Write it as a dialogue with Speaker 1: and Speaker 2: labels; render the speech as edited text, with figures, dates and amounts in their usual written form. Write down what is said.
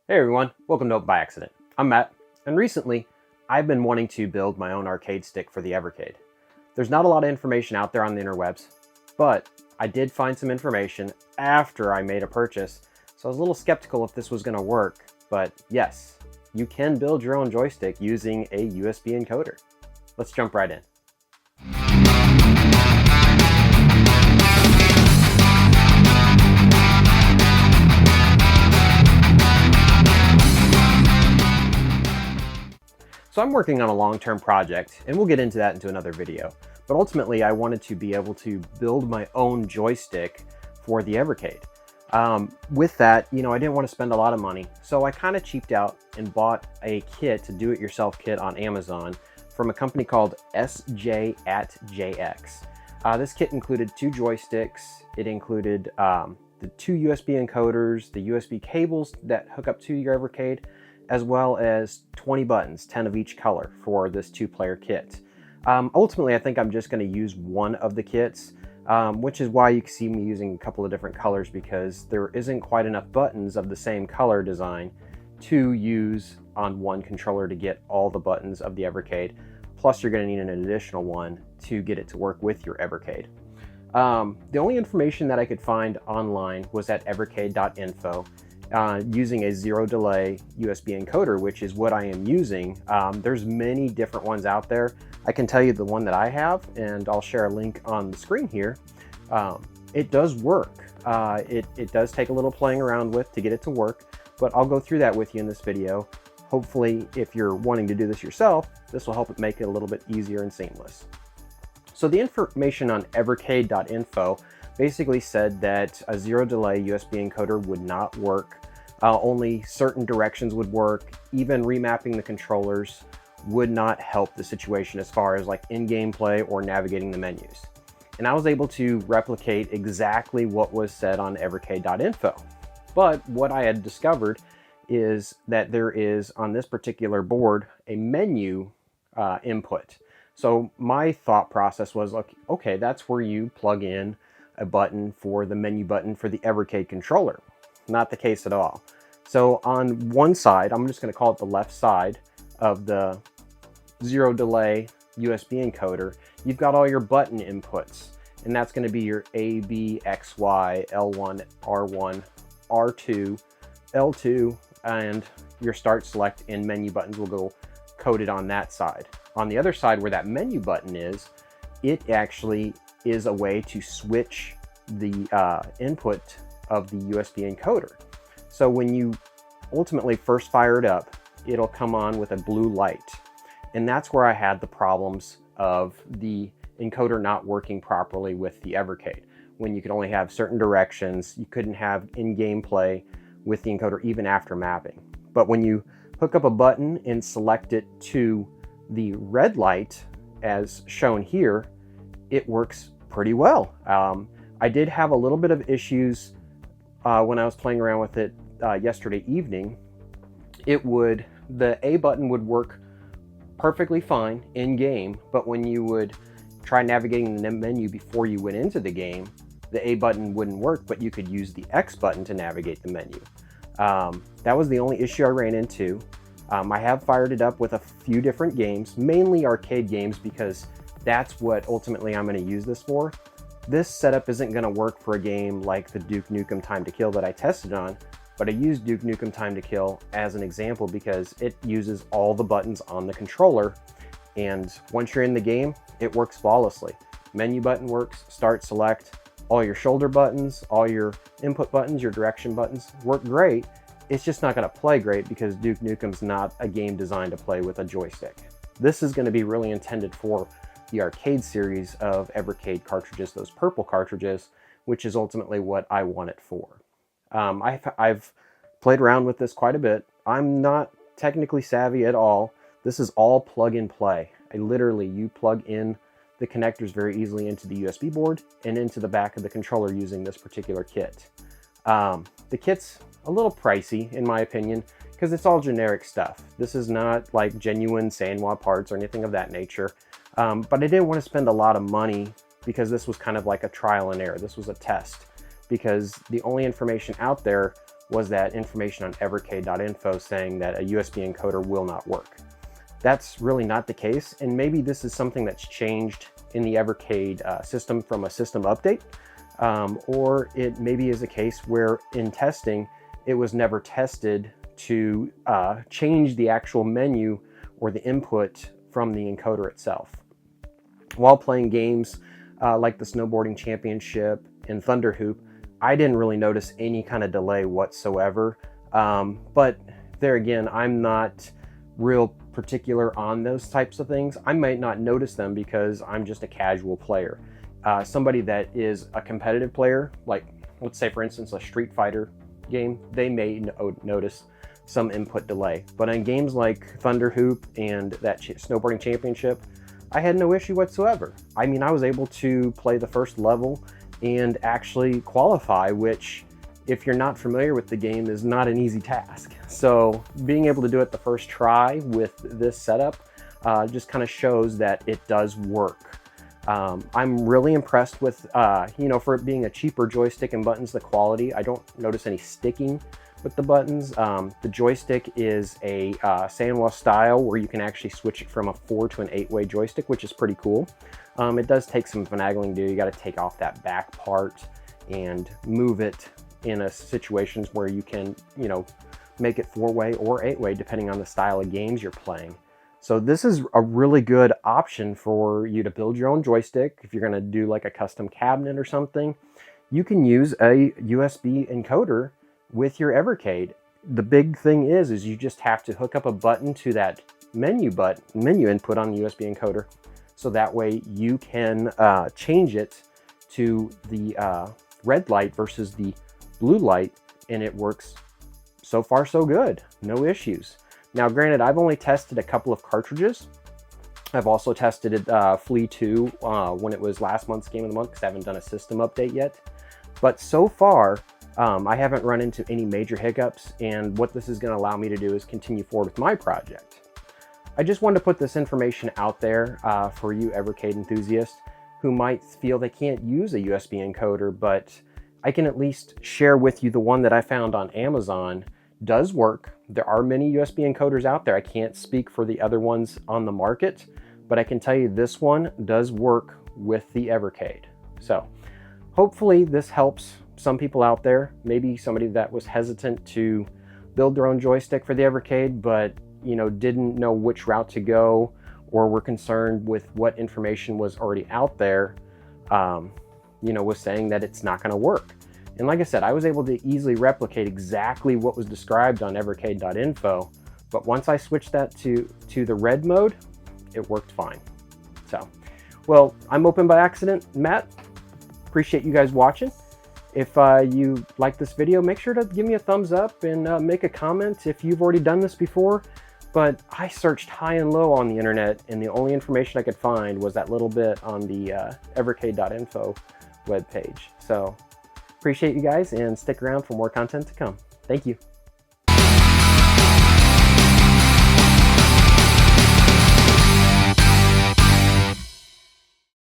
Speaker 1: Hey everyone, welcome to Open by Accident. I'm Matt, and recently I've been wanting to build my own arcade stick for the Evercade. There's not a lot of information out there on the interwebs, but I did find some information after I made a purchase, so I was a little skeptical if this was going to work, but yes, you can build your own joystick using a USB encoder. Let's jump right in. So I'm working on a long-term project, and we'll get into that into another video. But ultimately, I wanted to be able to build my own joystick for the Evercade. With that, I didn't want to spend a lot of money, so I kind of cheaped out and bought a kit, a do-it-yourself kit on Amazon from a company called SJ@JX. This kit included 2 joysticks. It included the 2 USB encoders, the USB cables that hook up to your Evercade, as well as 20 buttons, 10 of each color for this 2-player kit. Ultimately, I think I'm just going to use one of the kits, which is why you can see me using a couple of different colors, because there isn't quite enough buttons of the same color design to use on one controller to get all the buttons of the Evercade. Plus, you're going to need an additional one to get it to work with your Evercade. The only information that I could find online was at evercade.info. Using a zero delay USB encoder, which is what I am using. There's many different ones out there. I can tell you the one that I have, and I'll share a link on the screen here. It does work. It does take a little playing around with to get it to work, but I'll go through that with you in this video. Hopefully, if you're wanting to do this yourself, this will help it make it a little bit easier and seamless. So the information on evercade.info basically said that a zero delay USB encoder would not work. Only certain directions would work. Even remapping the controllers would not help the situation as far as like in-game play or navigating the menus. And I was able to replicate exactly what was said on evercade.info. But what I had discovered is that there is on this particular board a menu input. So my thought process was, okay, that's where you plug in a button for the menu button for the Evercade controller. Not the case at all. So on one side, I'm just going to call it the left side of the zero delay USB encoder, you've got all your button inputs, and that's going to be your A, B, X, Y, L1, R1, R2, L2, and your start, select, and menu buttons will go coded on that side. On the other side where that menu button is, it actually is a way to switch the input of the USB encoder. So when you ultimately first fire it up, it'll come on with a blue light. And that's where I had the problems of the encoder not working properly with the Evercade. When you could only have certain directions, you couldn't have in-game play with the encoder even after mapping. But when you hook up a button and select it to the red light, as shown here, it works pretty well. I did have a little bit of issues when I was playing around with it yesterday evening. The A button would work perfectly fine in game, but when you would try navigating the menu before you went into the game, the A button wouldn't work, but you could use the X button to navigate the menu. That was the only issue I ran into. I have fired it up with a few different games, mainly arcade games, because that's what ultimately I'm going to use this for. This setup isn't going to work for a game like the Duke Nukem Time to Kill that I tested on, but I used Duke Nukem Time to Kill as an example because it uses all the buttons on the controller, and once you're in the game, it works flawlessly. Menu button works, start, select, all your shoulder buttons, all your input buttons, your direction buttons work great. It's just not going to play great because Duke Nukem's not a game designed to play with a joystick. This is going to be really intended for the arcade series of Evercade cartridges, those purple cartridges, which is ultimately what I want it for. I've played around with this quite a bit. I'm not technically savvy at all. This is all plug and play. You plug in the connectors very easily into the USB board and into the back of the controller using this particular kit. The kit's a little pricey in my opinion because it's all generic stuff. This is not like genuine Sanwa parts or anything of that nature. But I didn't want to spend a lot of money because this was kind of like a trial and error. This was a test because the only information out there was that information on evercade.info saying that a USB encoder will not work. That's really not the case, and maybe this is something that's changed in the Evercade system from a system update, or it maybe is a case where in testing it was never tested to change the actual menu or the input from the encoder itself. While playing games like the Snowboarding Championship and Thunder Hoop, I didn't really notice any kind of delay whatsoever. But there again, I'm not real particular on those types of things. I might not notice them because I'm just a casual player. Somebody that is a competitive player, like let's say for instance a Street Fighter game, they may notice some input delay. But in games like Thunder Hoop and that Snowboarding Championship, I had no issue whatsoever. I mean, I was able to play the first level and actually qualify, which if you're not familiar with the game is not an easy task. So being able to do it the first try with this setup just kind of shows that it does work. I'm really impressed with, for it being a cheaper joystick and buttons, the quality. I don't notice any sticking with the buttons. The joystick is a Sanwa style where you can actually switch it from a 4 to an 8-way joystick, which is pretty cool. It does take some finagling to do. You got to take off that back part and move it in situations where you can, make it 4-way or 8-way depending on the style of games you're playing. So this is a really good option for you to build your own joystick. If you're going to do like a custom cabinet or something, you can use a USB encoder with your Evercade. The big thing is you just have to hook up a button to that menu input on the USB encoder, so that way you can change it to the red light versus the blue light, and it works so far so good, no issues. Now granted, I've only tested a couple of cartridges. I've also tested it Flea 2 when it was last month's Game of the Month, because I haven't done a system update yet. But so far, I haven't run into any major hiccups, and what this is going to allow me to do is continue forward with my project. I just wanted to put this information out there for you Evercade enthusiasts who might feel they can't use a USB encoder, but I can at least share with you the one that I found on Amazon does work. There are many USB encoders out there. I can't speak for the other ones on the market, but I can tell you this one does work with the Evercade. So hopefully this helps some people out there, maybe somebody that was hesitant to build their own joystick for the Evercade, but didn't know which route to go, or were concerned with what information was already out there, was saying that it's not going to work. And like I said, I was able to easily replicate exactly what was described on evercade.info, but once I switched that to the red mode, it worked fine. So, well, I'm open by accident, Matt. Appreciate you guys watching. If you like this video, make sure to give me a thumbs up and make a comment if you've already done this before. But I searched high and low on the internet, and the only information I could find was that little bit on the evercade.info webpage. So appreciate you guys, and stick around for more content to come. Thank you.